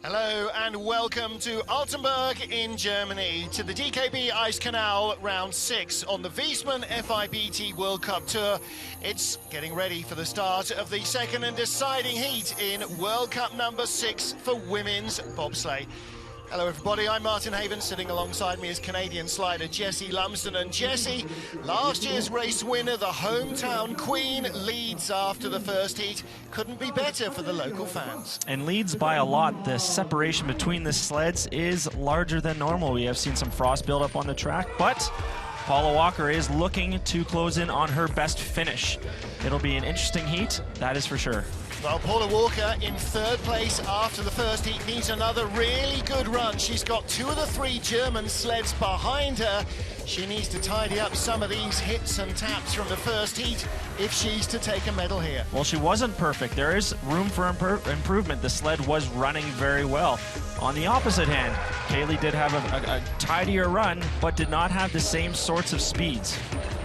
Hello and welcome to Altenberg in Germany, to the DKB Ice Canal Round 6 on the Wiesmann FIBT World Cup Tour. It's getting ready for the start of the second and deciding heat in World Cup number 6 for women's bobsleigh. Hello everybody, I'm Martin Haven. Sitting alongside me is Canadian slider Jessie Lumsden. And Jessie, last year's race winner, the hometown queen, leads after the first heat. Couldn't be better for the local fans. And leads by a lot. The separation between the sleds is larger than normal. We have seen some frost build up on the track, but Paula Walker is looking to close in on her best finish. It'll be an interesting heat, that is for sure. Well, Paula Walker in third place after the first heat needs another really good run. She's got 2 of the 3 German sleds behind her. She needs to tidy up some of these hits and taps from the first heat if she's to take a medal here. Well, she wasn't perfect. There is room for improvement. The sled was running very well. On the opposite hand, Kaylee did have a tidier run, but did not have the same sorts of speeds.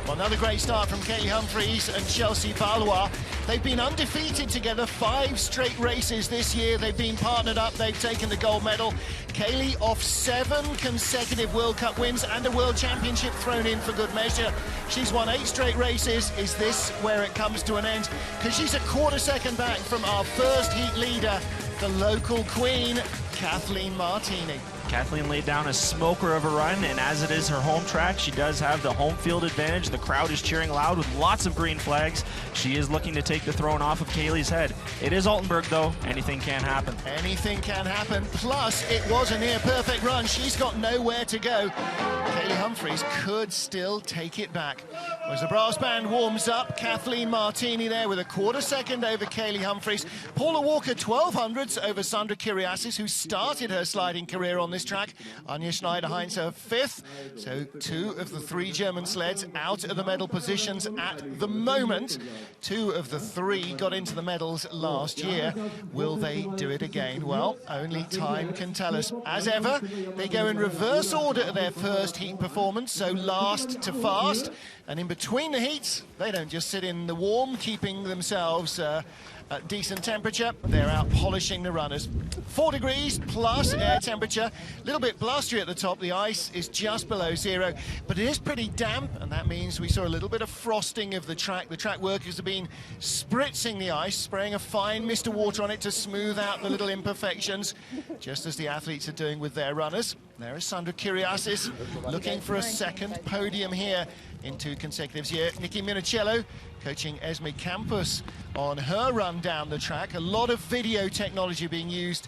Well, another great start from Kaylee Humphries and Chelsea Valois. They've been undefeated together 5 straight races this year. They've been partnered up. They've taken the gold medal. Kaylee off 7 consecutive World Cup wins and a World Championship thrown in for good measure. She's won 8 straight races. Is this where it comes to an end? Because she's a quarter second back from our first heat leader, the local queen, Kathleen Martini. Kathleen laid down a smoker of a run, and as it is her home track, she does have the home field advantage. The crowd is cheering loud with lots of green flags. She is looking to take the throne off of Kaylee's head. It is Altenberg, though. Anything can happen. Anything can happen. Plus, it was a near-perfect run. She's got nowhere to go. Kaylee Humphries could still take it back. As the brass band warms up, Kathleen Martini there with a quarter second over Kaylee Humphries. Paula Walker 1200ths over Sandra Kyriasis, who started her sliding career on this track. Anja Schneider-Heinz her 5th. So 2 of the 3 German sleds out of the medal positions at the moment. 2 of the 3 got into the medals last year. Will they do it again? Well, only time can tell us. As ever, they go in reverse order of their first heat performance, so last to fast. And in between the heats, they don't just sit in the warm, keeping themselves at decent temperature. They're out polishing the runners. 4 degrees plus air temperature. A little bit blustery at the top. The ice is just below 0, but it is pretty damp, and that means we saw a little bit of frosting of the track. The track workers have been spritzing the ice, spraying a fine mist of water on it to smooth out the little imperfections, just as the athletes are doing with their runners. There is Sandra Kyriasis looking for a second podium here in 2 consecutive years. Nikki Minicello coaching Esme Campos on her run down the track. A lot of video technology being used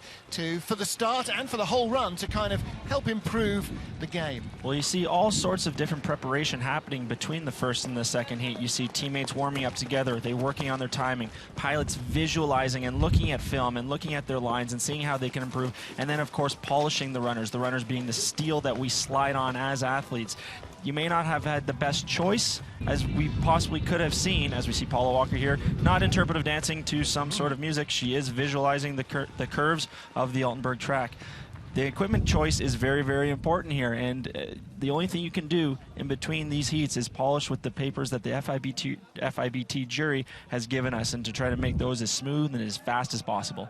for the start and for the whole run to kind of help improve the game. Well, you see all sorts of different preparation happening between the first and the second heat. You see teammates warming up together, they working on their timing, pilots visualizing and looking at film and looking at their lines and seeing how they can improve, and then of course polishing the runners being the steel that we slide on as athletes. You may not have had the best choice, as we possibly could have seen, as we see Paula Walker here, not interpretive dancing to some sort of music. She is visualizing the curves of the Altenberg track. The equipment choice is very, very important here, and the only thing you can do in between these heats is polish with the papers that the FIBT jury has given us, and to try to make those as smooth and as fast as possible.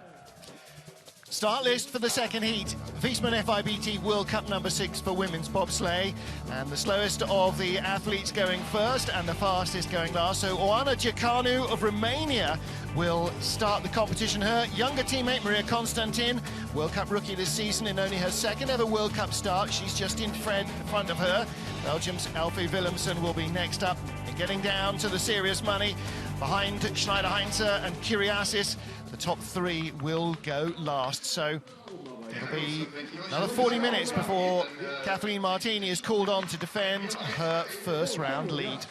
Start list for the second heat. Wiesmann FIBT World Cup number 6 for women's bobsleigh. And the slowest of the athletes going first and the fastest going last. So Oana Giacanu of Romania will start the competition. Her younger teammate, Maria Constantin, World Cup rookie this season in only her 2nd ever World Cup start. She's just in front of her. Belgium's Elfie Willemsen will be next up. And getting down to the serious money, behind Schneider-Heinz and Kyriasis, the top 3 will go last. So it'll be another 40 minutes before Kathleen Martini is called on to defend her first round lead.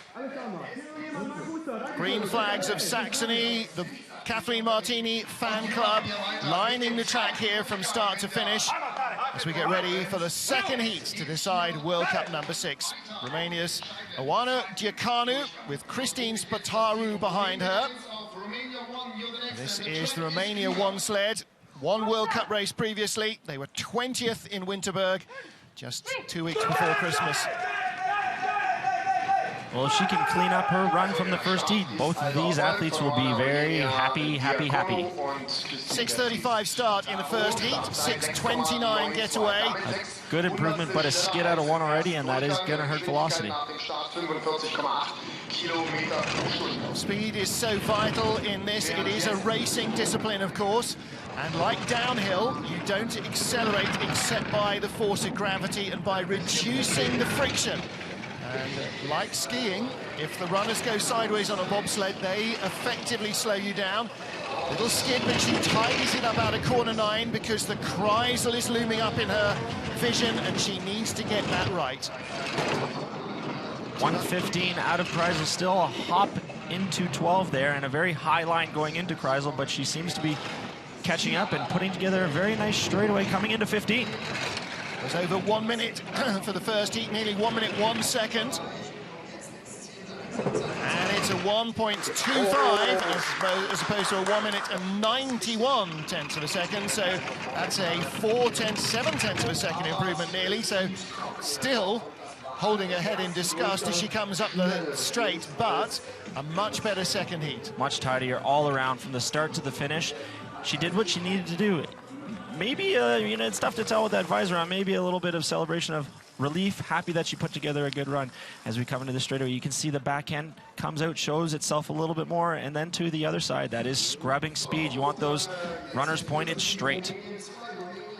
Green flags of Saxony, the Kathleen Martini fan club lining the track here from start to finish as we get ready for the second heat to decide World Cup number 6. Romania's Oana Giacanu with Christine Spataru behind her. This is the Romania 1 sled. 1 World Cup race previously. They were 20th in Winterberg just 2 weeks before Christmas. Well, if she can clean up her run from the first heat, both of these athletes will be very happy. 6:35 start in the first heat, 6:29 getaway. A good improvement, but a skid out of one already, and that is going to hurt velocity. Speed is so vital in this. It is a racing discipline, of course. And like downhill, you don't accelerate except by the force of gravity and by reducing the friction. And like skiing, if the runners go sideways on a bobsled, they effectively slow you down. Little skid, but she tidies it up out of corner 9 because the Kreisel is looming up in her vision, and she needs to get that right. 1:15 out of Kreisel, still a hop into 12 there, and a very high line going into Kreisel, but she seems to be catching up and putting together a very nice straightaway coming into 15. It was over 1 minute for the first heat, nearly 1 minute 1 second. And it's a 1.25 as opposed to a 1 minute and 91 tenths of a second. So that's a 7 tenths of a second improvement nearly. So still holding her head in disgust as she comes up the straight, but a much better second heat. Much tidier all around from the start to the finish. She did what she needed to do. Maybe, you know, it's tough to tell with that visor on. Maybe a little bit of celebration of relief, happy that she put together a good run. As we come into the straightaway, you can see the backhand comes out, shows itself a little bit more, and then to the other side, that is scrubbing speed. You want those runners pointed straight.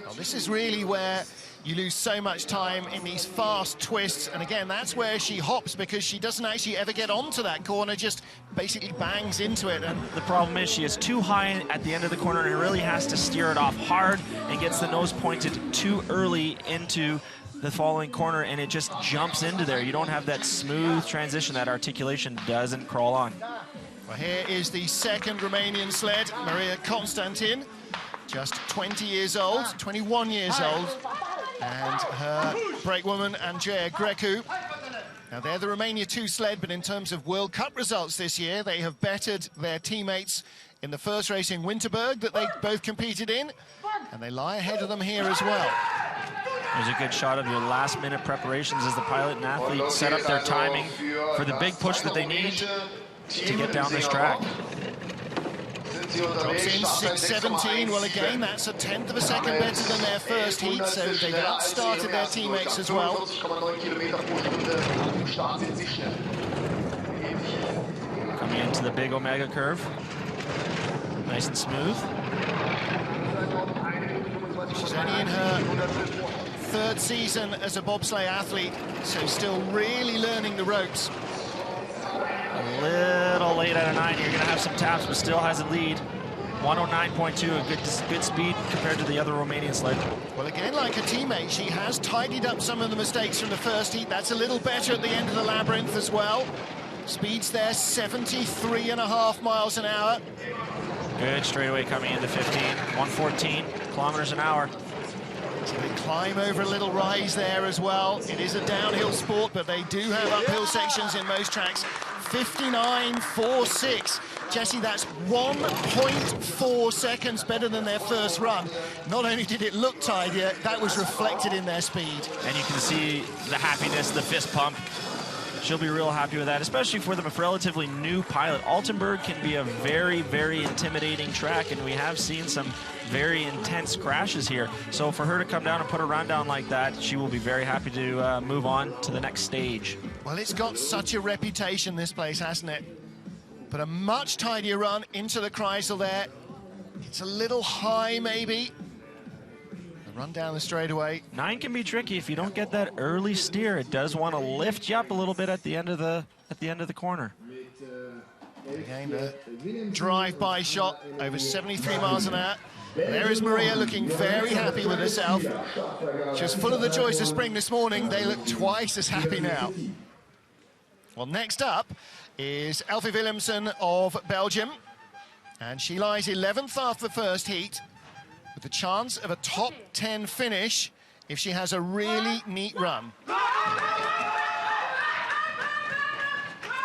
Well, this is really where you lose so much time in these fast twists, and again, that's where she hops because she doesn't actually ever get onto that corner, just basically bangs into it. And the problem is she is too high at the end of the corner and really has to steer it off hard and gets the nose pointed too early into the following corner, and it just jumps into there. You don't have that smooth transition. That articulation doesn't crawl on. Well, here is the second Romanian sled, Maria Constantin, just 20 years old, 21 years old. And her brakewoman, Andreea Grecu. Now, they're the Romania 2 sled, but in terms of World Cup results this year, they have bettered their teammates in the first race in Winterberg that they both competed in, and they lie ahead of them here as well. There's a good shot of your last-minute preparations as the pilot and athlete set up their timing for the big push that they need to get down this track. Drops in 6:17. Well, again, that's a tenth of a second better than their first heat, so they've outstarted their teammates as well. Coming into the big Omega curve. Nice and smooth. She's only in her third season as a bobsleigh athlete, so still really learning the ropes. A little late out of 9. You're going to have some taps, but still has a lead. 109.2, a good speed compared to the other Romanian sled. Well, again, like her teammate, she has tidied up some of the mistakes from the first heat. That's a little better at the end of the labyrinth as well. Speeds there, 73.5 miles an hour. Good straightaway coming into 15, 114 kilometers an hour. So they climb over a little rise there as well. It is a downhill sport, but they do have uphill sections in most tracks. 59.46. Jesse, that's 1.4 seconds better than their first run. Not only did it look tidier, that was reflected in their speed. And you can see the happiness, the fist pump. She'll be real happy with that, especially for the relatively new pilot. Altenberg can be a very, very intimidating track, and we have seen some very intense crashes here. So for her to come down and put a run down like that, she will be very happy to move on to the next stage. Well, it's got such a reputation, this place, hasn't it? But a much tidier run into the Kreisel there. It's a little high, maybe. The run down the straightaway. 9 can be tricky if you don't get that early steer. It does want to lift you up a little bit at the end of the corner. Again, the drive-by shot over 73 miles an hour. There is Maria looking very happy with herself. She was full of the joys of spring this morning. They look twice as happy now. Well, next up is Elfie Willemsen of Belgium. And she lies 11th after the first heat, with a chance of a top 10 finish if she has a really neat run.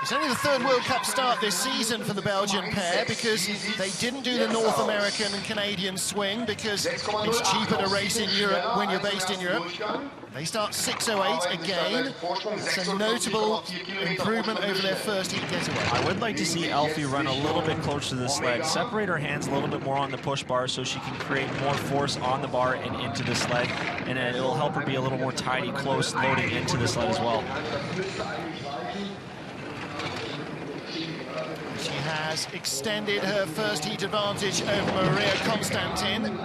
It's only the third World Cup start this season for the Belgian pair because they didn't do the North American and Canadian swing because it's cheaper to race in Europe when you're based in Europe. They start 6:08 again. It's a notable improvement over their first heat getaway. I would like to see Elfie run a little bit closer to the sled, separate her hands a little bit more on the push bar so she can create more force on the bar and into the sled, and it'll help her be a little more tidy, close, loading into the sled as well. She has extended her first heat advantage over Maria Constantin.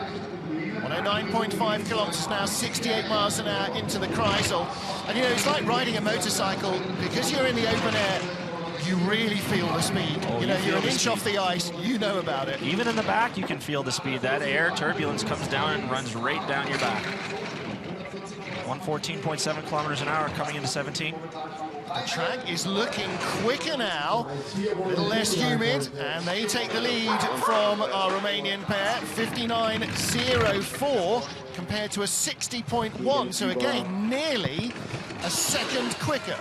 109.5 kilometers now, 68 miles an hour into the Kreisel. And you know, it's like riding a motorcycle. Because you're in the open air, you really feel the speed. You know, you're an inch off the ice, you know about it. Even in the back, you can feel the speed. That air turbulence comes down and runs right down your back. 114.7 kilometers an hour coming into 17. The track is looking quicker now, a little less humid, and they take the lead from our Romanian pair, 59.04 compared to a 60.1, so again, nearly a second quicker.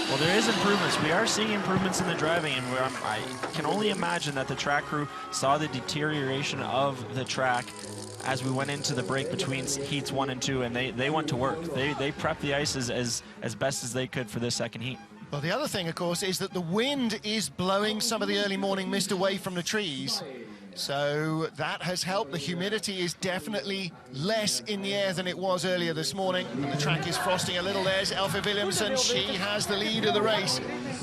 Well, there is improvements. We are seeing improvements in the driving, and I can only imagine that the track crew saw the deterioration of the track as we went into the break between heats 1 and 2, and they went to work. They prepped the ice as best as they could for this second heat. Well, the other thing, of course, is that the wind is blowing some of the early morning mist away from the trees. So that has helped. The humidity is definitely less in the air than it was earlier this morning. And the track is frosting a little. There's Elfie Williamson. She has the lead of the race.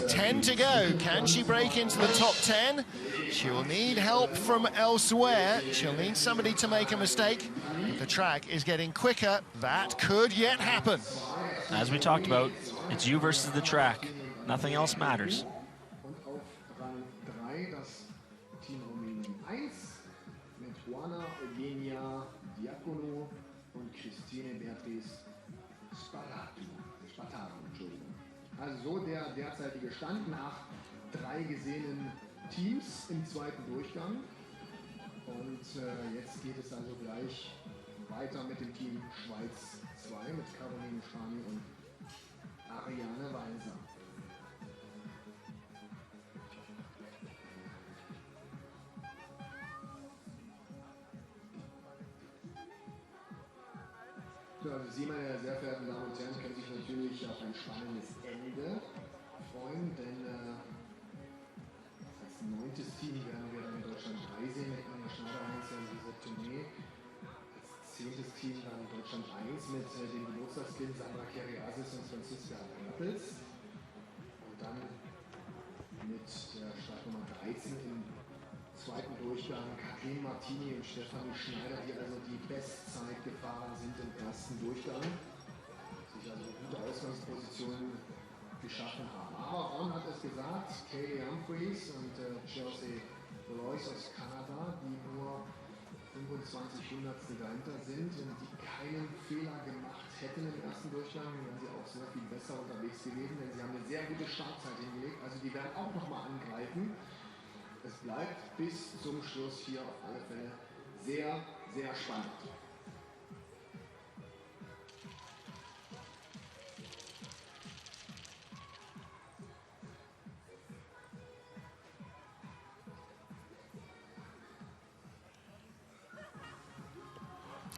10 to go. Can she break into the top 10? She'll need help from elsewhere. She'll need somebody to make a mistake. But the track is getting quicker. That could yet happen. As we talked about, it's you versus the track. Nothing else matters. Also so der derzeitige Stand nach 3 gesehenen Teams im zweiten Durchgang. Und jetzt geht es also gleich weiter mit dem Team Schweiz 2 mit Caroline Schani und Ariane Walser. Also Sie, meine sehr verehrten Damen und Herren, können sich natürlich auf ein spannendes Ende freuen, denn als 9. Team werden wir dann in Deutschland 3 sehen mit Anja Schneider-Heinz und Lisa Tourné. Als 10. Team dann Deutschland 1 mit den Geburtstagskind Sandra Keriasis und Franziska Rappels. Und dann mit der Startnummer 13 im zweiten Durchgang Kathleen Martini und Stefanie Schneider, die also die Bestzeit gefahren sind im ersten Durchgang, sich also gute Ausgangspositionen geschaffen haben. Aber On hat es gesagt, Kaylee Humphreys und Chelsea Lois aus Kanada, die nur 25 Hundertstel dahinter sind und die keinen Fehler gemacht hätten im ersten Durchgang, wären sie auch sehr viel besser unterwegs gewesen, denn sie haben eine sehr gute Startzeit hingelegt, also die werden auch nochmal angreifen. Es bleibt bis zum Schluss hier auf alle Fälle sehr, sehr spannend.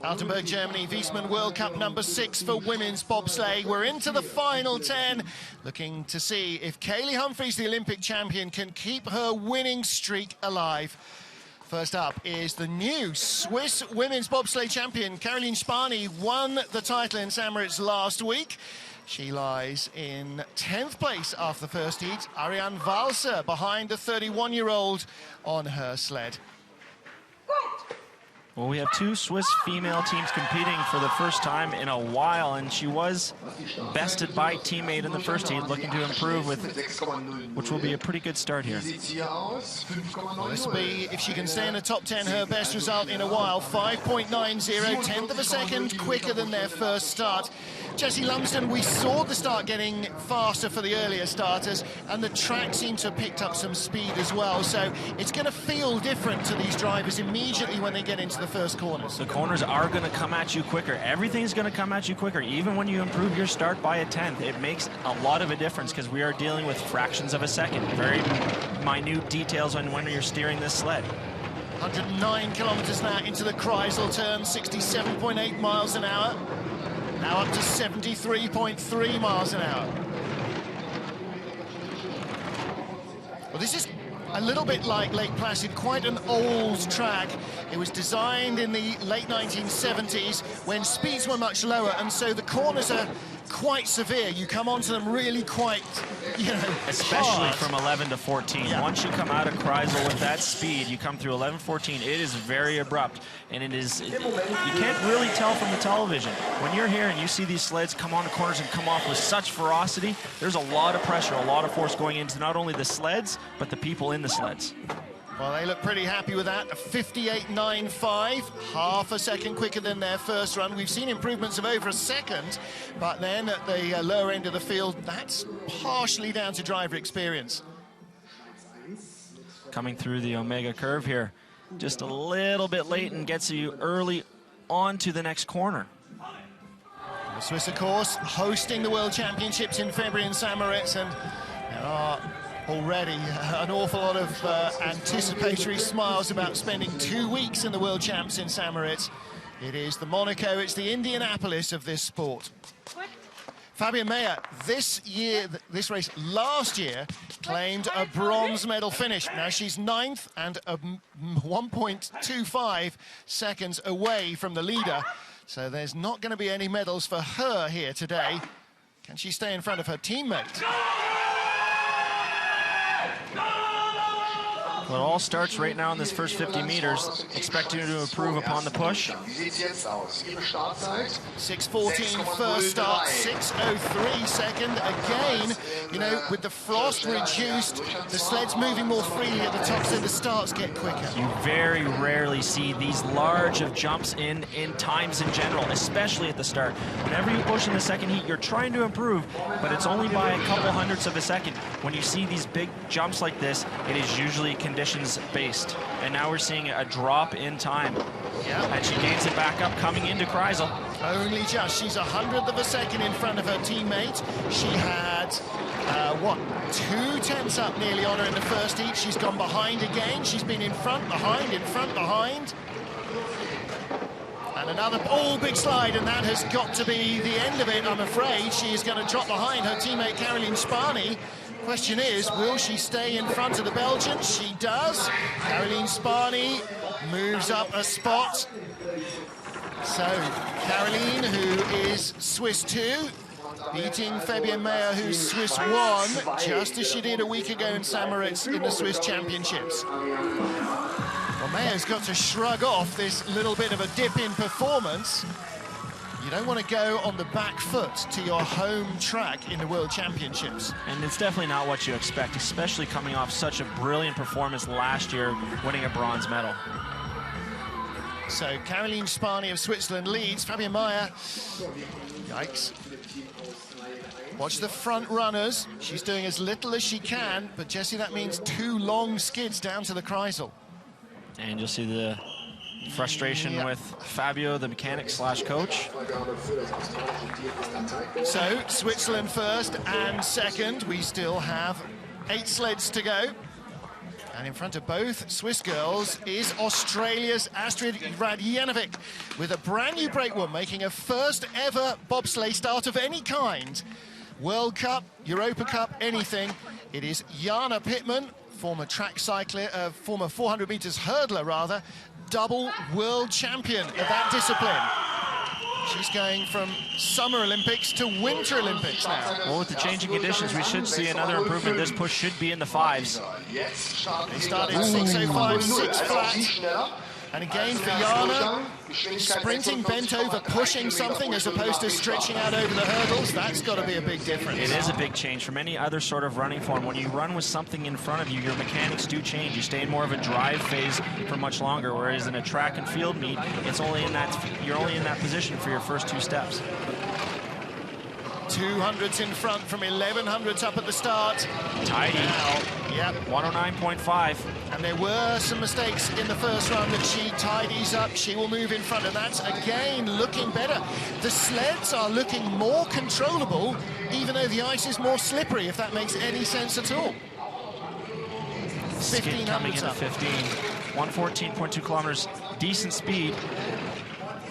Altenberg, Germany, Wiesmann World Cup number 6 for women's bobsleigh. We're into the final 10, looking to see if Kaylee Humphreys, the Olympic champion, can keep her winning streak alive. First up is the new Swiss women's bobsleigh champion. Caroline Spani won the title in St. Moritz last week. She lies in 10th place after the first heat. Ariane Walser behind the 31-year-old on her sled. Well, we have 2 Swiss female teams competing for the first time in a while, and she was bested by teammate in the first heat, looking to improve, which will be a pretty good start here. Well, this will be, if she can stay in the top 10, her best result in a while. 5.90, tenth of a second quicker than their first start. Jessie Lumsden, we saw the start getting faster for the earlier starters, and the track seemed to have picked up some speed as well, so it's going to feel different to these drivers immediately when they get into the the first corners. The corners are going to come at you quicker. Everything's going to come at you quicker. Even when you improve your start by a tenth, it makes a lot of a difference because we are dealing with fractions of a second. Very minute details on when you're steering this sled. 109 kilometers now into the Kreisel turn, 67.8 miles an hour. Now up to 73.3 miles an hour. Well, this is a little bit like Lake Placid, quite an old track. It was designed in the late 1970s when speeds were much lower, and so the corners are quite severe. You come onto them really quite, you know, especially hard. From 11 to 14. Yeah. Once you come out of Kreisel with that speed, you come through 11, 14, it is very abrupt, and you can't really tell from the television. When you're here and you see these sleds come on the corners and come off with such ferocity, there's a lot of pressure, a lot of force going into not only the sleds, but the people in the sleds. Well, they look pretty happy with that. A 58.95, half a second quicker than their first run. We've seen improvements of over a second, but then at the lower end of the field, that's partially down to driver experience. Coming through the Omega curve here, just a little bit late and gets you early onto the next corner. The Swiss, of course, hosting the World Championships in February in St. Moritz, and there are already an awful lot of anticipatory smiles about spending 2 weeks in the World Champs in St. Moritz. It is the Monaco, it's the Indianapolis of this sport. Fabian Mayer, this race last year, claimed a bronze medal finish. Now she's 9th and 1.25 seconds away from the leader. So there's not going to be any medals for her here today. Can she stay in front of her teammate? Well, it all starts right now in this first 50 meters. Expecting her to improve upon the push. 6:14 first start, 6:03 second. Again, you know, with the frost reduced, the sled's moving more freely at the top, so the starts get quicker. You very rarely see these large of jumps in times in general, especially at the start. Whenever you push in the second heat, you're trying to improve, but it's only by a couple hundredths of a second. When you see these big jumps like this, it is usually conditions based, and now we're seeing a drop in time. Yeah, and she gains it back up coming into Kreisel. Only just. She's 100th of a second in front of her teammate. She had what, 2 tenths up nearly on her in the first heat. She's gone behind again. She's been in front, behind, in front, behind. And another big slide, and that has got to be the end of it, I'm afraid. She is going to drop behind her teammate Caroline Spani. Question is, will she stay in front of the Belgian? She does. Caroline Spani moves up a spot. So Caroline, who is Swiss 2, beating Fabian Mayer, who's Swiss 1, just as she did a week ago in St. Moritz in the Swiss Championships. Well, Mayer's got to shrug off this little bit of a dip in performance. You don't want to go on the back foot to your home track in the World Championships. And it's definitely not what you expect, especially coming off such a brilliant performance last year, winning a bronze medal. So Caroline Spani of Switzerland leads. Fabian Mayer, yikes. Watch the front runners. She's doing as little as she can, but Jesse, that means 2 long skids down to the Kreisel. And you'll see the frustration with Fabio, the mechanic / coach. So Switzerland first and second. We still have 8 sleds to go. And in front of both Swiss girls is Australia's Astrid Radjanovic with a brand new breakwoman, making her first ever bobsleigh start of any kind. World Cup, Europa Cup, anything. It is Jana Pittman, former track cycler, former 400 meters hurdler rather, double world champion of that discipline. She's going from Summer Olympics to Winter Olympics now. Well, with the changing conditions, we should see another improvement. This push should be in the 5s. They started 6:05, 6 flat. And again for Jana, sprinting, bent over, pushing something as opposed to stretching out over the hurdles. That's got to be a big difference. It is a big change from any other sort of running form. When you run with something in front of you, your mechanics do change. You stay in more of a drive phase for much longer, whereas in a track and field meet, it's only in that, you're only in that position for your first 2 steps. 200s in front from 1100s up at the start. Tidy. Yep. 109.5. And there were some mistakes in the first run that she tidies up. She will move in front, and that's again looking better. The sleds are looking more controllable, even though the ice is more slippery, if that makes any sense at all. Skid coming into 15. 114.2 kilometers. Decent speed.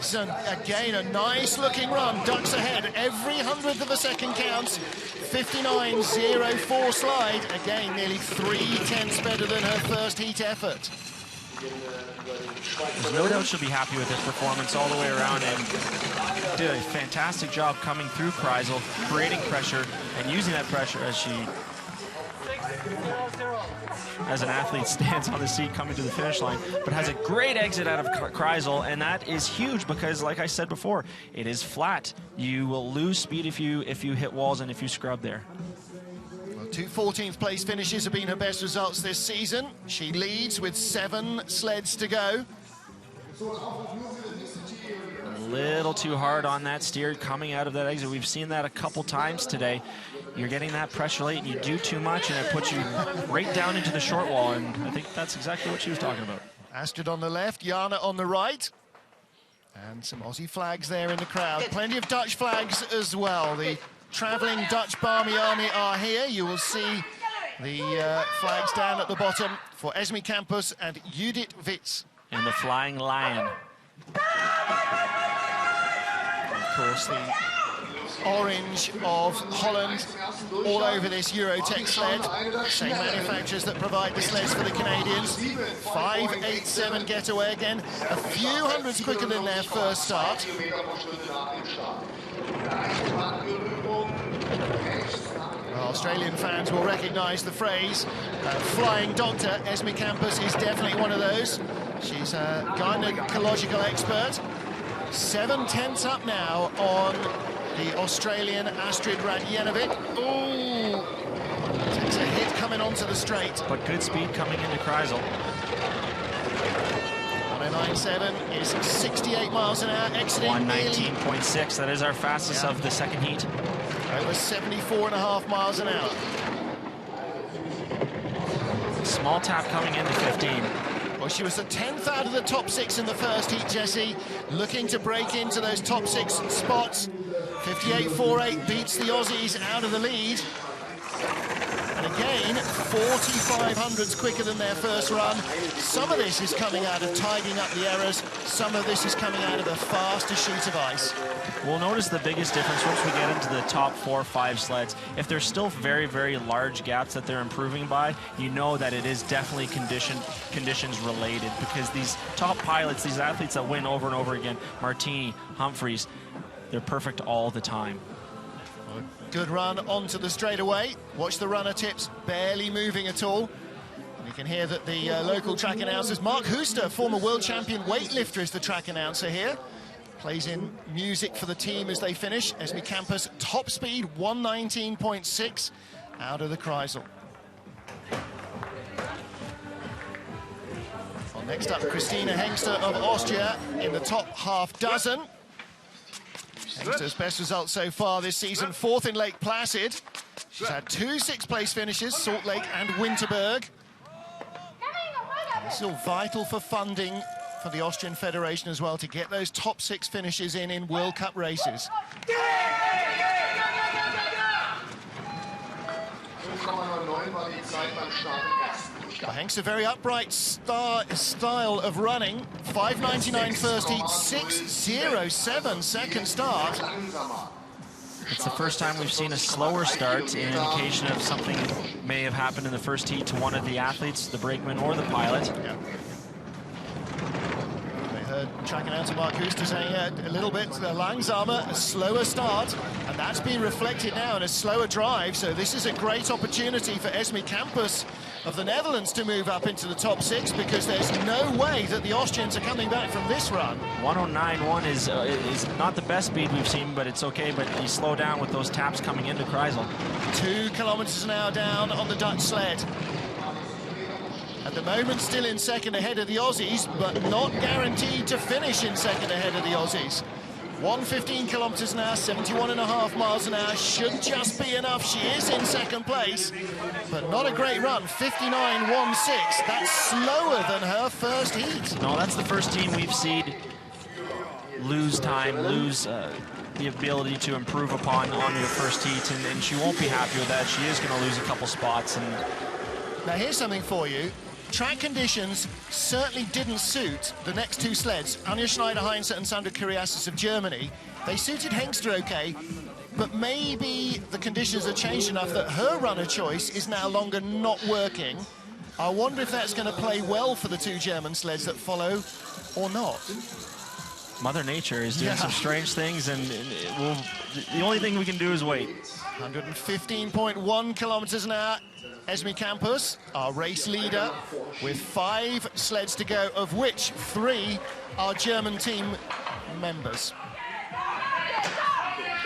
So again, a nice looking run. Ducks ahead. Every 100th of a second counts. 59.04 slide. Again, nearly 3/10 better than her first heat effort. There's no doubt she'll be happy with this performance all the way around, and did a fantastic job coming through Kreisel, creating pressure and using that pressure as an athlete stands on the seat coming to the finish line, but has a great exit out of Kreisel, and that is huge because, like I said before, it is flat. You will lose speed if you hit walls and if you scrub there. Well, 2 14th place finishes have been her best results this season. She leads with 7 sleds to go. A little too hard on that steer coming out of that exit. We've seen that a couple times today. You're getting that pressure late and you do too much and it puts you right down into the short wall, and I think that's exactly what she was talking about. Astrid on the left, Jana on the right. And some Aussie flags there in the crowd. Plenty of Dutch flags as well. The travelling Dutch Barmy Army are here. You will see the flags down at the bottom for Esme Campus and Judith Witz. And the Flying Lion. Of course, the orange of Holland all over this Eurotech sled. Same manufacturers that provide the sleds for the Canadians. 5.87 getaway again. A few hundreds quicker than their first start. Well, Australian fans will recognise the phrase. Flying Doctor, Esme Campus is definitely one of those. She's a gynecological expert. 7/10 up now on the Australian Astrid Radjenovic. Ooh! Takes a hit coming onto the straight. But good speed coming into Kreisel. 109.7 is 68 miles an hour, exiting 119.6, that is our fastest of the second heat. Over 74.5 miles an hour. Small tap coming into 15. Well, she was the 10th out of the top 6 in the first heat, Jesse. Looking to break into those top 6 spots. 58.48 beats the Aussies out of the lead. And again, 4,500s quicker than their first run. Some of this is coming out of tidying up the errors. Some of this is coming out of a faster sheet of ice. We'll notice the biggest difference once we get into the top 4 or 5 sleds. If there's still very, very large gaps that they're improving by, you know that it is definitely conditions related, because these top pilots, these athletes that win over and over again, Martini, Humphreys, they're perfect all the time. Good run onto the straightaway. Watch the runner tips, barely moving at all. And you can hear that the local track announcers, Mark Huster, former world champion weightlifter, is the track announcer here. Plays in music for the team as they finish. Esme Campus, top speed, 119.6 out of the Kreisel. Well, next up, Christina Hengster of Austria in the top half dozen. Hengster's best results so far this season, 4th in Lake Placid. She's had 2 6th-place finishes, Salt Lake and Winterberg. Still vital for funding for the Austrian Federation as well, to get those top 6 finishes in World Cup races. Hengster, very upright style of running. 5.99 first heat, 6.07 second start. It's the first time we've seen a slower start, an indication of something may have happened in the first heat to one of the athletes, the brakeman or the pilot. Yeah. Track announcer Mark Huster saying a little bit langsamer, a slower start, and that's been reflected now in a slower drive. So this is a great opportunity for Esme Campus of the Netherlands to move up into the top 6, because there's no way that the Austrians are coming back from this run. 109.1 is not the best speed we've seen, but it's okay. But you slow down with those taps coming into Kreisel. 2 kilometers an hour down on the Dutch sled. At the moment, still in second ahead of the Aussies, but not guaranteed to finish in second ahead of the Aussies. 115 kilometers an hour, 71.5 miles an hour. Should just be enough. She is in second place, but not a great run. 59.16. That's slower than her first heat. No, that's the first team we've seen lose time, lose the ability to improve upon on your first heat, and she won't be happy with that. She is going to lose a couple spots. And now here's something for you. Track conditions certainly didn't suit the next two sleds, Anja Schneider-Heinze and Sandra Kyriasis of Germany. They suited Hengster okay, but maybe the conditions have changed enough that her runner choice is now longer not working. I wonder if that's going to play well for the two German sleds that follow or not. Mother Nature is doing some strange things, and the only thing we can do is wait. 115.1 kilometers an hour. Esme Campos, our race leader, with 5 sleds to go, of which 3 are German team members.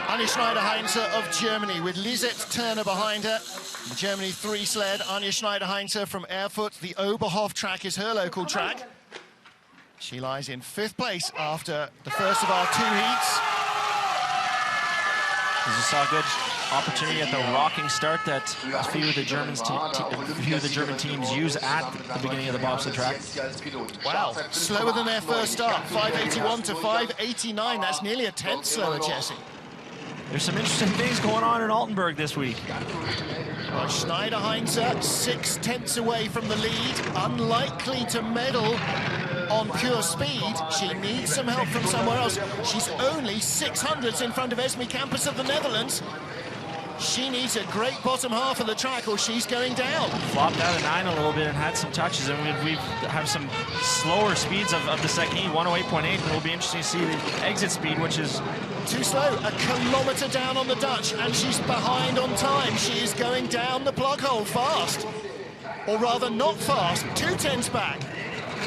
Anja Schneider-Heinze of Germany, with Lisette Turner behind her. The Germany 3 sled, Anja Schneider-Heinze from Erfurt. The Oberhof track is her local track. She lies in 5th place after the first of our 2 heats. As you saw, good opportunity at the rocking start that a few of the German teams use at the beginning of the bobsled track. Wow, slower than their first start, 581 to 589. That's nearly a tenth slower, Jesse. There's some interesting things going on in Altenberg this week. Well, Schneider-Heinze 6 tenths away from the lead, unlikely to medal on pure speed. She needs some help from somewhere else. She's only 600ths in front of Esme Campos of the Netherlands. She needs a great bottom half of the track or she's going down. Flopped out of 9 a little bit and had some touches, and we have some slower speeds of the second heat, 108.8, and it'll be interesting to see the exit speed, which is too slow. A kilometer down on the Dutch, and she's behind on time. She is going down the plug hole fast, or rather not fast, 2 tenths back.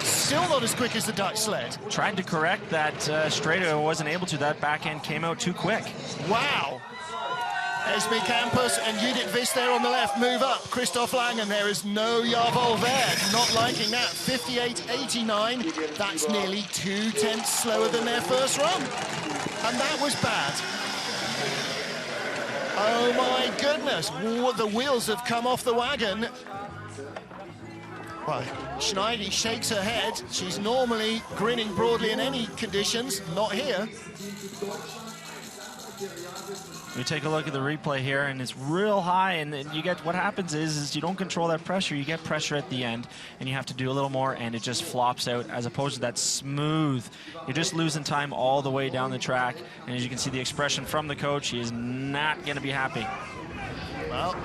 Still not as quick as the Dutch sled. Tried to correct that straight, wasn't able to. That back end came out too quick. Wow. Esme Campos and Judith Viss there on the left move up. Christoph Langen, there is no Jarvol there. Not liking that. 58.89. That's nearly 2 tenths slower than their first run. And that was bad. Oh my goodness. The wheels have come off the wagon. Well, Schneidi shakes her head. She's normally grinning broadly in any conditions. Not here. We take a look at the replay here, and it's real high, and you get, what happens is you don't control that pressure. You get pressure at the end, and you have to do a little more, and it just flops out, as opposed to that smooth. You're just losing time all the way down the track, and as you can see the expression from the coach, he is not going to be happy. Well,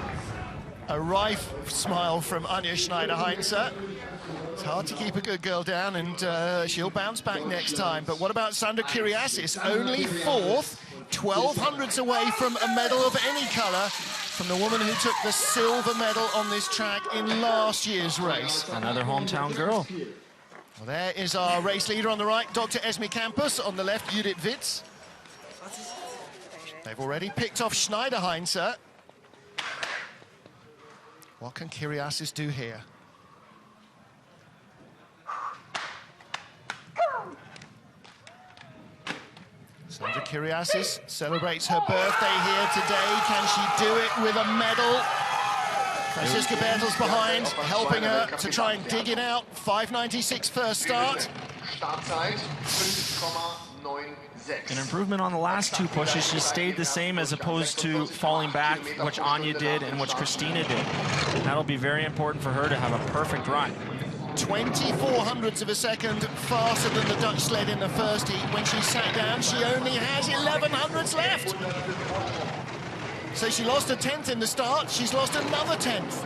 a rife smile from Anja Schneider-Heinze. It's hard to keep a good girl down, and she'll bounce back next time. But what about Sandra Kyriasis? Only 4th. 1200ths away from a medal of any colour from the woman who took the silver medal on this track in last year's race. Another hometown girl. Well, there is our race leader on the right, Dr. Esme Campos. On the left, Judith Viss. They've already picked off Schneider-Heinze. What can Kyriasis do here? Sandra Kyriasis celebrates her birthday here today. Can she do it with a medal? Franziska Bertels behind, helping her to try and dig it out. 5.96 first start. An improvement on the last 2 pushes. She stayed the same as opposed to falling back, which Anja did and which Christina did. And that'll be very important for her to have a perfect run. 2400ths of a second faster than the Dutch sled in the first heat. When she sat down, she only has 1100ths left. So she lost a 10th in the start. She's lost another 10th.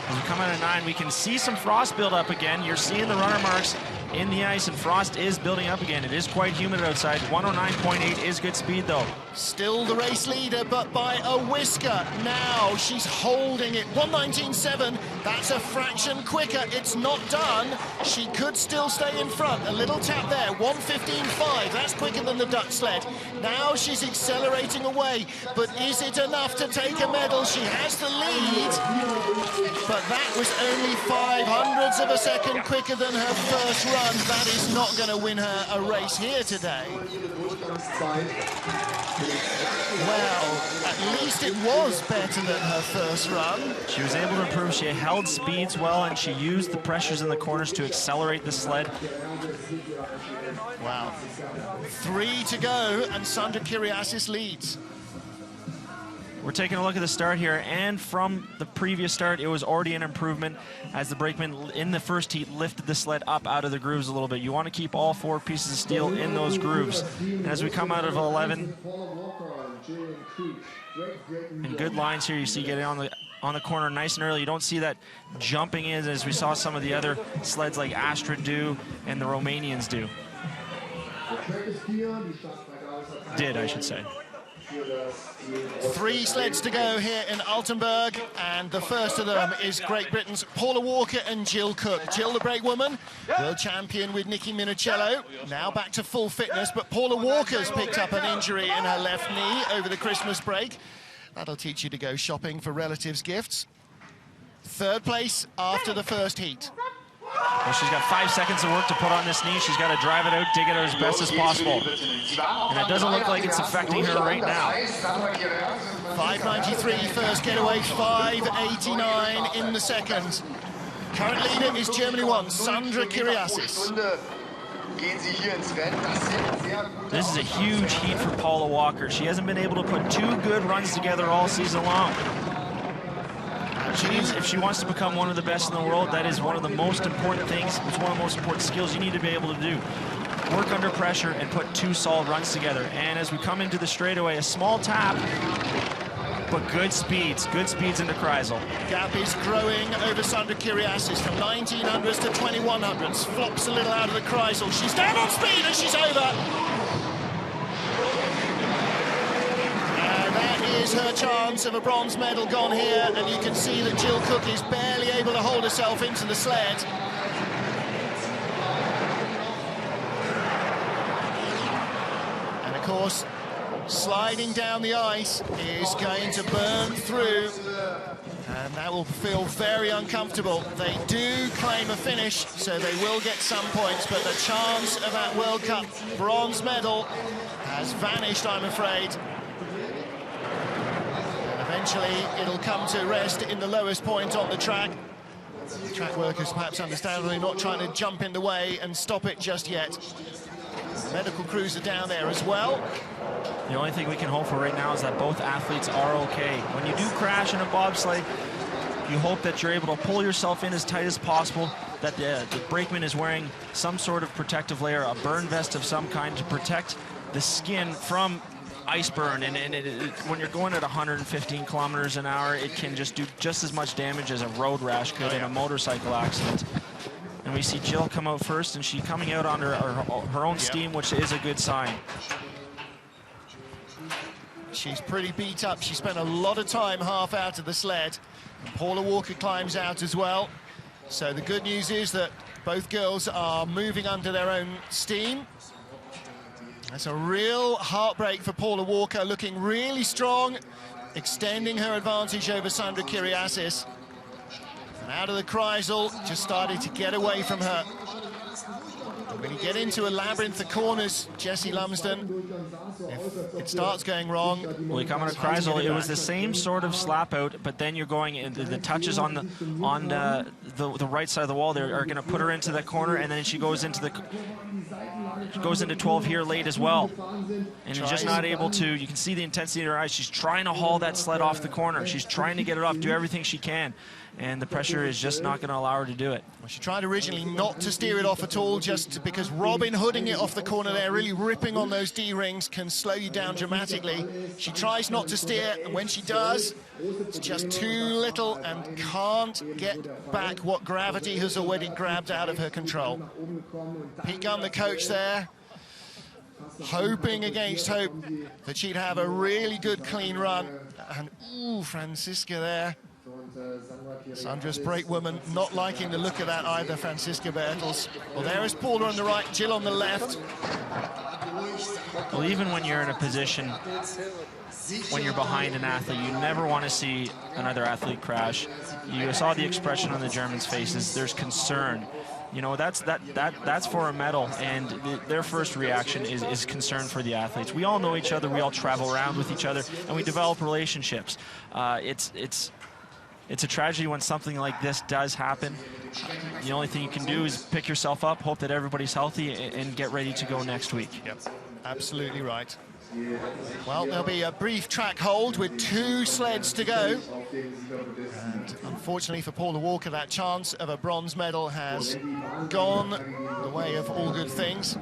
As we come out of 9, we can see some frost build up again. You're seeing the runner marks in the ice, and frost is building up again. It is quite humid outside. 109.8 is good speed, though. Still the race leader, but by a whisker. Now she's holding it. 119.7 That's a fraction quicker. It's not done. She could still stay in front. A little tap there, 1:15.5. That's quicker than the Dutch sled. Now she's accelerating away, but is it enough to take a medal? She has the lead, but that was only 0.05 of a second quicker than her first run. That is not going to win her a race here today. Well, at least it was better than her first run. She was able to improve. She held speeds well, and she used the pressures in the corners to accelerate the sled. Wow. 3 to go, and Sandra Kyriasis leads. We're taking a look at the start here, and from the previous start, it was already an improvement as the brakeman in the first heat lifted the sled up out of the grooves a little bit. You want to keep all 4 pieces of steel in those grooves. And as we come out of 11, and good lines here, you see getting on the corner nice and early. You don't see that jumping in as we saw some of the other sleds like Astrid do and the Romanians do. Did, I should say. 3 sleds to go here in Altenberg, and the first of them is Great Britain's Paula Walker and Jill Cook. Jill, the brakewoman, world champion with Nicky Minicello, now back to full fitness, but Paula Walker's picked up an injury in her left knee over the Christmas break. That'll teach you to go shopping for relatives' gifts. 3rd place after the first heat. Well, she's got 5 seconds of work to put on this knee. She's got to drive it out, dig it out as best as possible. And it doesn't look like it's affecting her right now. 5:93 first getaway, 5:89 in the second. Current leader is Germany 1, Sandra Kyriasis. This is a huge heat for Paula Walker. She hasn't been able to put 2 good runs together all season long. If she wants to become one of the best in the world, that is one of the most important things. It's one of the most important skills you need to be able to do. Work under pressure and put 2 solid runs together. And as we come into the straightaway, a small tap, but good speeds into Kreisel. Gap is growing over Sandra Kyriasis from 1900s to 2100s. Flops a little out of the Kreisel. She's down on speed and she's over. Is her chance of a bronze medal gone here, and you can see that Jill Cook is barely able to hold herself into the sled. And of course, sliding down the ice is going to burn through, and that will feel very uncomfortable. They do claim a finish, so they will get some points, but the chance of that World Cup bronze medal has vanished, I'm afraid. Eventually, it'll come to rest in the lowest point on the track. The track workers, perhaps understandably, not trying to jump in the way and stop it just yet. Medical crews are down there as well. The only thing we can hope for right now is that both athletes are okay. When you do crash in a bobsleigh, you hope that you're able to pull yourself in as tight as possible, that the brakeman is wearing some sort of protective layer, a burn vest of some kind to protect the skin from ice burn, and when you're going at 115 kilometers an hour, it can just do just as much damage as a road rash could in a motorcycle accident. And we see Jill come out first, and she's coming out on her own steam, which is a good sign. She's pretty beat up. She spent a lot of time half out of the sled. And Paula Walker climbs out as well. So the good news is that both girls are moving under their own steam. That's a real heartbreak for Paula Walker, looking really strong, extending her advantage over Sandra Kyriasis. And out of the Kreisel, just started to get away from her. And when you get into a labyrinth of corners, Jessie Lumsden, if it starts going wrong... Well, you come on a Kreisel, it was the same sort of slap out, but then you're going into the touches on the right side of the wall there are going to put her into the corner, and then she goes into 12 here late as well. And you're just not able to, you can see the intensity in her eyes. She's trying to haul that sled off the corner. She's trying to get it off, do everything she can. And the pressure is just not going to allow her to do it. Well, she tried originally not to steer it off at all, just because Robin hooding it off the corner there, really ripping on those D-rings, can slow you down dramatically. She tries not to steer, and when she does, it's just too little and can't get back what gravity has already grabbed out of her control. Pete Gunn, the coach there, hoping against hope that she'd have a really good clean run. And ooh, Franziska there Sandra's brakewoman not liking the look of that either, Franziska Bertels. Well, there is Paula on the right, Jill on the left. Well, even when you're in a position, when you're behind an athlete, you never want to see another athlete crash. You saw the expression on the Germans' faces. There's concern. You know, that's for a medal, and their first reaction is concern for the athletes. We all know each other. We all travel around with each other, and we develop relationships. It's a tragedy when something like this does happen. The only thing you can do is pick yourself up, hope that everybody's healthy, and get ready to go next week. Yep, absolutely right. Well, there'll be a brief track hold with 2 sleds to go. And unfortunately for Paula Walker, that chance of a bronze medal has gone the way of all good things.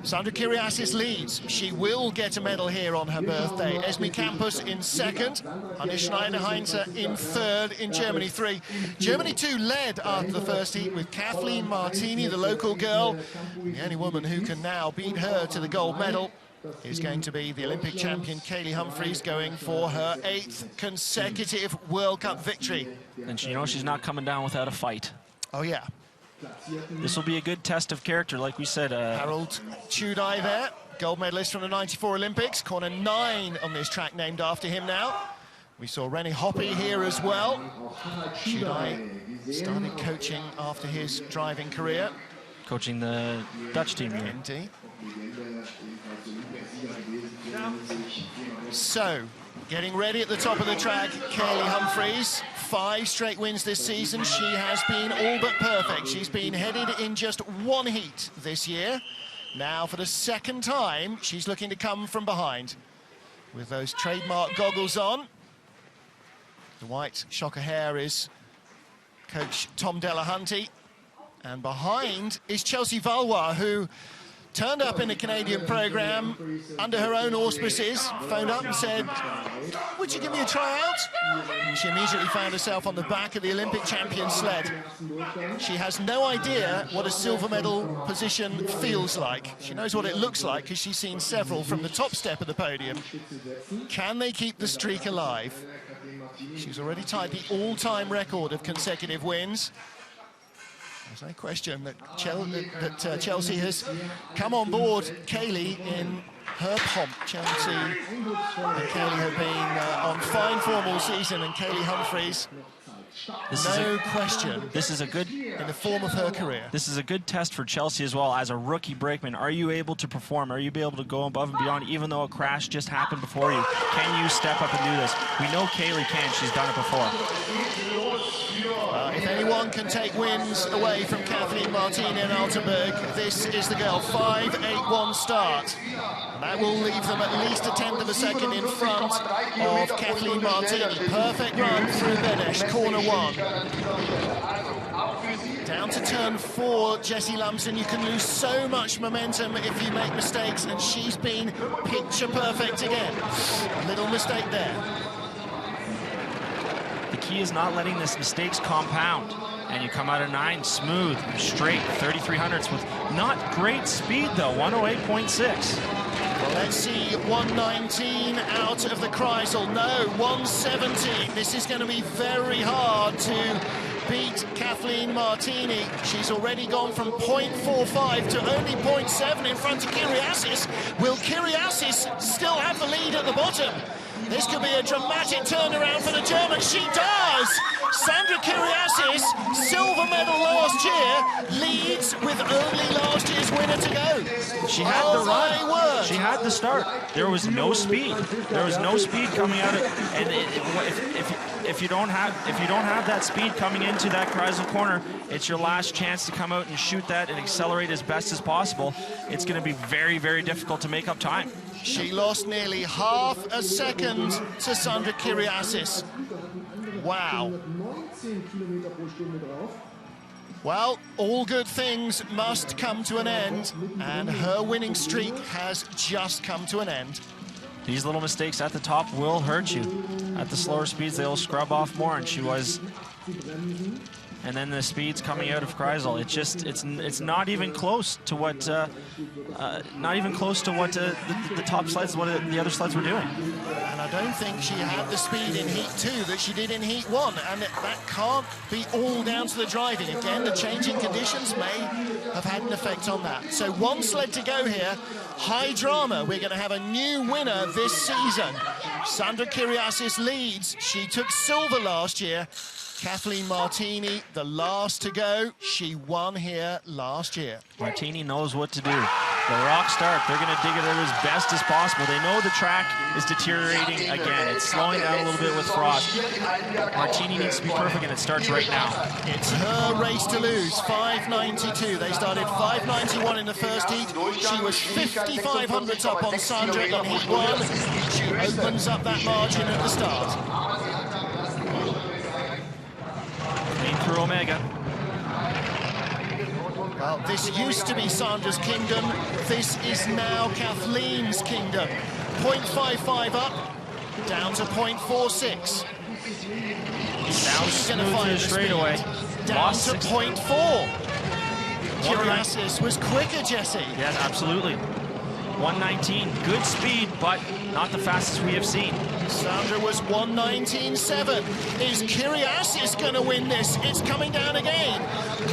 Sandra Kyriasis leads. She will get a medal here on her birthday. Esme Campus in 2nd. Anne Schneider-Heinze in 3rd. In Germany 3. Germany 2 led after the first heat with Kathleen Martini, the local girl. The only woman who can now beat her to the gold medal is going to be the Olympic champion Kaylee Humphries, going for her 8th consecutive World Cup victory. And you know she's not coming down without a fight. Oh, yeah. This will be a good test of character, like we said. Harold Chudai there, gold medalist from the '94 Olympics. Corner 9 on this track named after him now. We saw Rennie Hoppe here as well. Chudai started coaching after his driving career. Coaching the Dutch team here. Indeed. So, getting ready at the top of the track, Kaylee Humphries. 5 straight wins this season. She has been all but perfect. She's been headed in just 1 heat this year. Now, for the 2nd time, she's looking to come from behind. With those trademark goggles on. The white shocker hair is coach Tom Delahunty. And behind is Chelsea Valois, who turned up in the Canadian program under her own auspices, phoned up and said, would you give me a tryout? And she immediately found herself on the back of the Olympic champion sled. She has no idea what a silver medal position feels like. She knows what it looks like because she's seen several from the top step of the podium. Can they keep the streak alive? She's already tied the all-time record of consecutive wins. There's no question that Chelsea has come on board Kaylee in her pomp. Chelsea and Kaylee have been on fine form all season, and Kaylee Humphries, no question, this is a good in the form of her career. This is a good test for Chelsea as well as a rookie brakeman. Are you able to perform? Are you able to go above and beyond, even though a crash just happened before you? Can you step up and do this? We know Kaylee can. She's done it before. If anyone can take wins away from Kathleen Martini and Altenberg, this is the girl. 5.81 start. And that will leave them at least a 1/10 of a second in front of Kathleen Martini. Perfect run through Benesh, corner 1. Down to turn 4, Jessie Lumsden. You can lose so much momentum if you make mistakes, and she's been picture perfect again. A little mistake there. The key is not letting these mistakes compound. And you come out of 9, smooth, straight, 3300s with not great speed though, 108.6. Well, let's see, 119 out of the Kreisel. No, 117. This is going to be very hard to beat Kathleen Martini. She's already gone from 0.45 to only 0.7 in front of Kyriasis. Will Kyriasis still have the lead at the bottom? This could be a dramatic turnaround for the Germans. She does! Sandra Kyriasis, silver medal last year, leads with only last year's winner to go. She had the run. Word. She had the start. There was no speed. There was no speed coming out of it. And if you don't have that speed coming into that Kreisel corner, it's your last chance to come out and shoot that and accelerate as best as possible. It's going to be very, very difficult to make up time. She lost nearly half a second to Sandra Kyriasis. Wow. Well, all good things must come to an end, and her winning streak has just come to an end. These little mistakes at the top will hurt you. At the slower speeds, they'll scrub off more, and she was and then the speeds coming out of Kreisel. It's not even close to what the top sleds, what the other sleds were doing. And I don't think she had the speed in Heat 2 that she did in Heat 1, and that can't be all down to the driving. Again, the changing conditions may have had an effect on that. So one sled to go here. High drama. We're going to have a new winner this season. Sandra Kyriasis leads. She took silver last year. Kathleen Martini, the last to go. She won here last year. Martini knows what to do. The rock start, they're going to dig it out as best as possible. They know the track is deteriorating again. It's slowing down a little bit with frost. Martini needs to be perfect, and it starts right now. It's her race to lose, 5.92. They started 5.91 in the first heat. She was 5,500 up on Sandra in Heat 1. She opens up that margin at the start. Clean through Omega. Well, this used to be Sandra's kingdom. This is now Kathleen's kingdom. 0.55 up, down to 0.46. Down smooth to the straightaway. Down to 0.4. Kyriasis was quicker, Jesse. Yes, absolutely. 119, good speed, but not the fastest we have seen. Sandra was 119.7. Is Kyriasis going to win this? It's coming down again.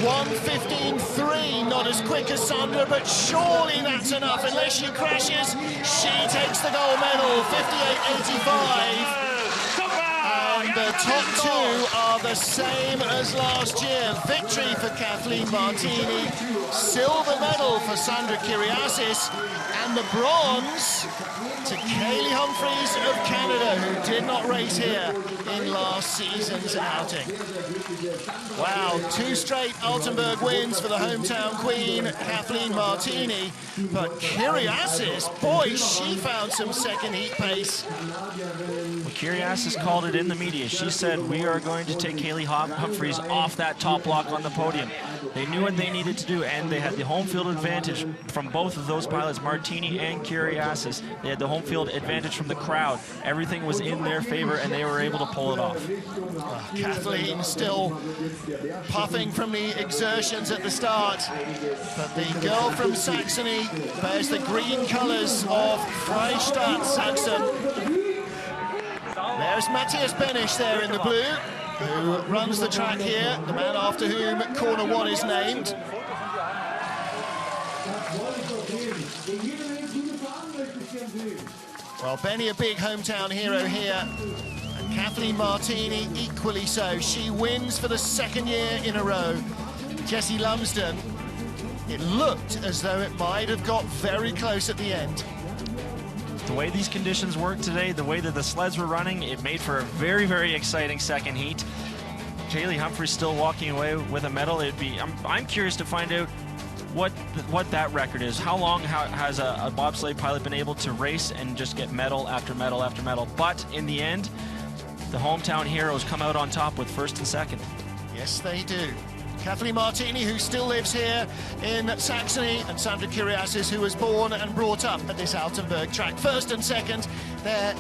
115.3, not as quick as Sandra, but surely that's enough. Unless she crashes, she takes the gold medal, 58.85. And the top two are the same as last year. Victory for Kathleen Martini, silver medal for Sandra Kyriasis, and the bronze to Kaylee Humphries of Canada, who did not race here in last season's outing. Wow, two straight Altenberg wins for the hometown queen, Kathleen Martini. But Kyriasis, boy, she found some second heat pace. Well, Kyriasis called it in the media. She said, we are going to take Kaylee Humphries off that top block on the podium. They knew what they needed to do, and they had the home field advantage from both of those pilots, Martini and Kyriasis. They had the home field advantage from the crowd. Everything was in their favor, and they were able to pull it off. Kathleen still puffing from the exertions at the start, but the girl from Saxony bears the green colours of Freistadt Sachsen. There's Matthias Benisch there in the blue, who runs the track here, the man after whom corner 1 is named. Well, Benny, a big hometown hero here, and Kathleen Martini equally so. She wins for the second year in a row. Jessie Lumsden, it looked as though it might have got very close at the end. The way these conditions worked today, the way that the sleds were running, it made for a very, very exciting second heat. Kaylee Humphries still walking away with a medal. I'm curious to find out what that record is. How long has a bobsleigh pilot been able to race and just get medal after medal after medal? But in the end, the hometown heroes come out on top with first and second. Yes, they do. Kathleen Martini, who still lives here in Saxony, and Sandra Kyriasis, who was born and brought up at this Altenberg track. First and second, their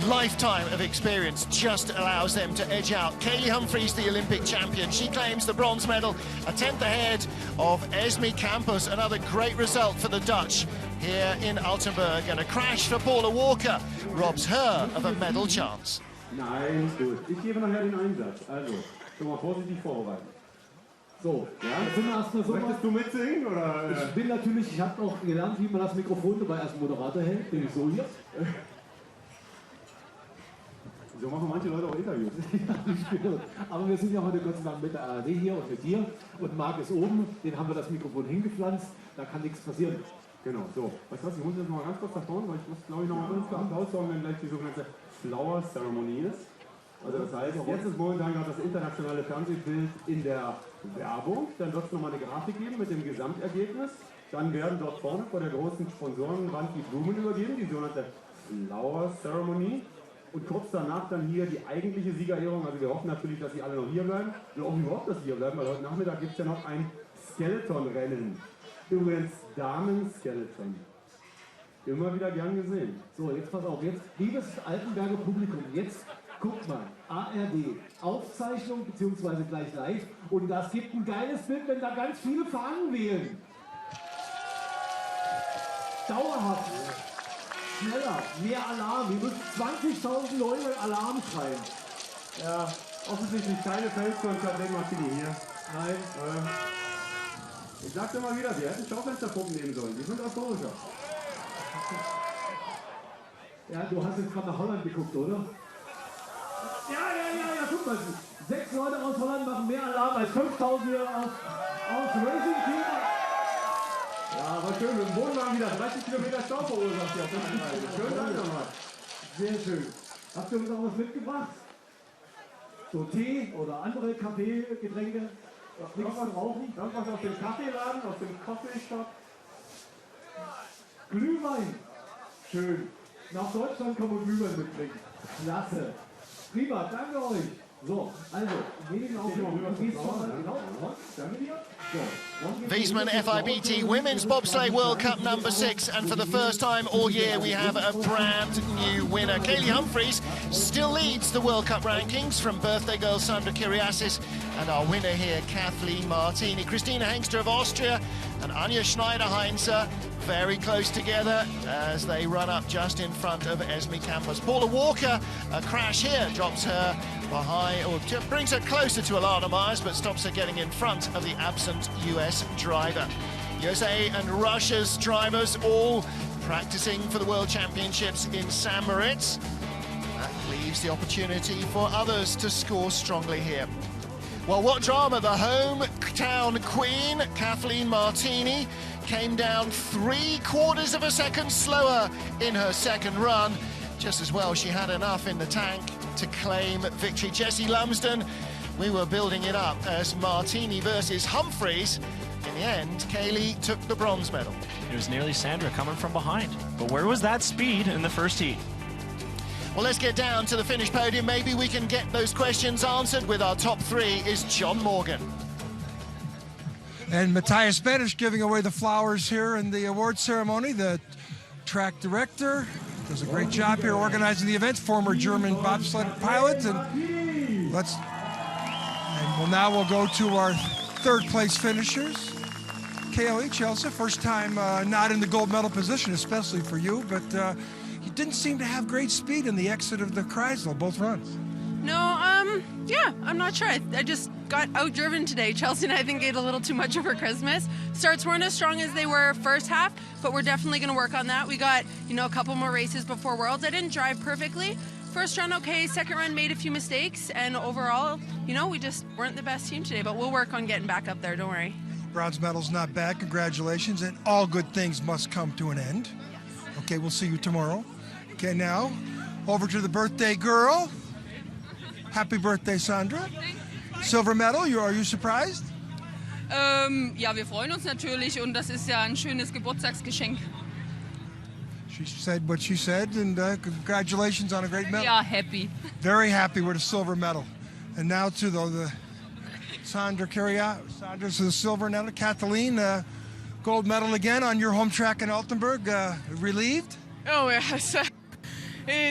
lifetime of experience just allows them to edge out. Kaylee Humphries, the Olympic champion, she claims the bronze medal, a 10th ahead of Esme Campos. Another great result for the Dutch here in Altenberg, and a crash for Paula Walker robs her of a medal chance. Nein, gut. Ich gebe nachher den Einsatz. Also, schon mal vorsichtig vorbereiten. So, ja, jetzt sind wir erstmal so. Möchtest du mitsingen? Oder? Ich bin natürlich, ich habe auch gelernt, wie man das Mikrofon dabei als Moderator hält. Bin ich so hier. So machen manche Leute auch Interviews. Aber wir sind ja heute Gott sei Dank mit der ARD hier und mit dir. Und Marc ist oben, den haben wir das Mikrofon hingepflanzt. Da kann nichts passieren. Genau, so. Weißt du was, ich muss jetzt noch mal ganz kurz nach vorne, weil ich muss, glaube ich, noch mal für Applaus sorgen, wenn gleich die sogenannte Flower Ceremony ist. Also das heißt, jetzt ist momentan gerade das internationale Fernsehbild in der Werbung. Dann wird es nochmal eine Grafik geben mit dem Gesamtergebnis. Dann werden dort vorne vor der großen Sponsorenwand die Blumen übergeben, die sogenannte Flower Ceremony. Und kurz danach dann hier die eigentliche Siegerehrung. Also wir hoffen natürlich, dass sie alle noch hier bleiben. Wir hoffen überhaupt, dass sie hier bleiben, weil heute Nachmittag gibt es ja noch ein Skeleton-Rennen. Übrigens Damen-Skeleton. Immer wieder gern gesehen. So, jetzt pass auf, jetzt, liebes Altenberger Publikum, jetzt Guckt mal, ARD, Aufzeichnung bzw. gleich live. Und das gibt ein geiles Bild, wenn da ganz viele Fahnen wählen. Dauerhaft. Schneller, mehr Alarm. Wir müssen 20.000 Leute Alarm schreien. Ja, offensichtlich keine Feldkonzert Martini hier. Nein. Ich sag's immer wieder, wir hätten Schaufensterpumpen nehmen sollen. Die sind historischer. Ja, du hast jetzt gerade nach Holland geguckt, oder? Ja, guck mal. 6 Leute aus Holland machen mehr Alarm als 5.000 hier aus Racing Team. Ja, war schön. Mit dem Wohnwagen wieder 30 Kilometer Stau verursacht. Ja, schön, danke nochmal. Sehr schön. Habt ihr uns auch was mitgebracht? So Tee oder andere Kaffeegetränke? Nichts zu rauchen? Irgendwas aus dem Kaffeeladen, aus dem Coffee Shop. Glühwein. Schön. Nach Deutschland kann man Glühwein mitbringen. Klasse. Prima, danke euch. So, also, wenigen Augenblicken. Wiesmann FIBT Women's Bobsleigh World Cup #6, and for the first time all year we have a brand new winner. Kaylee Humphries still leads the World Cup rankings from birthday girl Sandra Kyriasis and our winner here, Kathleen Martini. Christina Hengster of Austria and Anja Schneider-Heinze very close together as they run up just in front of Esme Campos. Paula Walker, a crash here, drops her behind, or brings her closer to Alana Myers, but stops her getting in front of the absent US driver. USA and Russia's drivers all practicing for the World Championships in St. Moritz. That leaves the opportunity for others to score strongly here. Well, what drama. The hometown queen, Kathleen Martini, came down 3/4 of a second slower in her second run. Just as well, she had enough in the tank to claim victory. Jessie Lumsden, we were building it up as Martini versus Humphries. In the end, Kaylee took the bronze medal. It was nearly Sandra coming from behind. But where was that speed in the first heat? Well, let's get down to the finished podium. Maybe we can get those questions answered with our top 3 is John Morgan. And Matthias Spanish giving away the flowers here in the award ceremony. The track director does a great job here organizing the event. Former German bobsled pilot. And we'll go to our third place finishers. Kaylee, Chelsea, first time not in the gold medal position, especially for you, but you didn't seem to have great speed in the exit of the Kreisel, both runs. No, yeah, I'm not sure. I just got outdriven today. Chelsea and I think ate a little too much over Christmas. Starts weren't as strong as they were first half, but we're definitely going to work on that. We got, a couple more races before Worlds. I didn't drive perfectly. First run, okay. Second run, made a few mistakes. And overall, we just weren't the best team today, but we'll work on getting back up there. Don't worry. Bronze medal's not bad. Congratulations. And all good things must come to an end. Okay, we'll see you tomorrow. Okay, now over to the birthday girl. Happy birthday, Sandra. Silver medal, are you surprised? Ja, wir freuen uns natürlich und das ist ja ein schönes Geburtstagsgeschenk. She said what she said, and congratulations on a great medal. Ja, happy. Very happy with a silver medal. And now to the Sandra Sandra's the silver medal. Kathleen, gold medal again on your home track in Altenberg. Relieved? Oh, yes.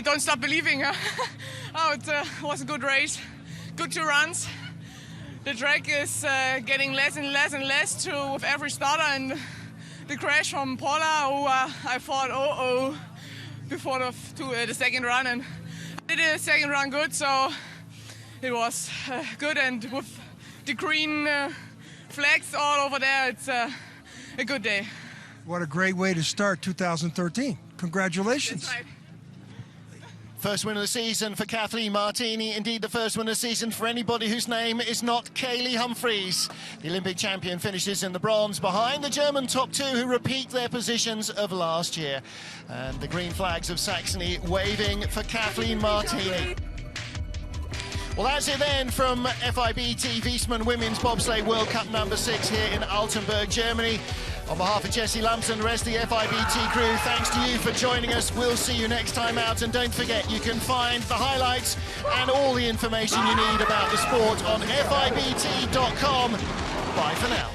Don't stop believing. It was a good race. Good 2 runs. The track is getting less and less and less true with every starter, and the crash from Paula, who I thought, before the second run, and I did the second run good, so it was good, and with the green flags all over there, it's a good day. What a great way to start 2013. Congratulations. That's right. First win of the season for Kathleen Martini. Indeed, the first win of the season for anybody whose name is not Kaylee Humphries. The Olympic champion finishes in the bronze behind the German top 2 who repeat their positions of last year. And the green flags of Saxony waving for Kathleen Martini. Well, that's it then from FIBT Wiesmann Women's Bobsleigh World Cup #6 here in Altenberg, Germany. On behalf of Jessie Lumsden and the rest of the FIBT crew, thanks to you for joining us. We'll see you next time out. And don't forget, you can find the highlights and all the information you need about the sport on FIBT.com. Bye for now.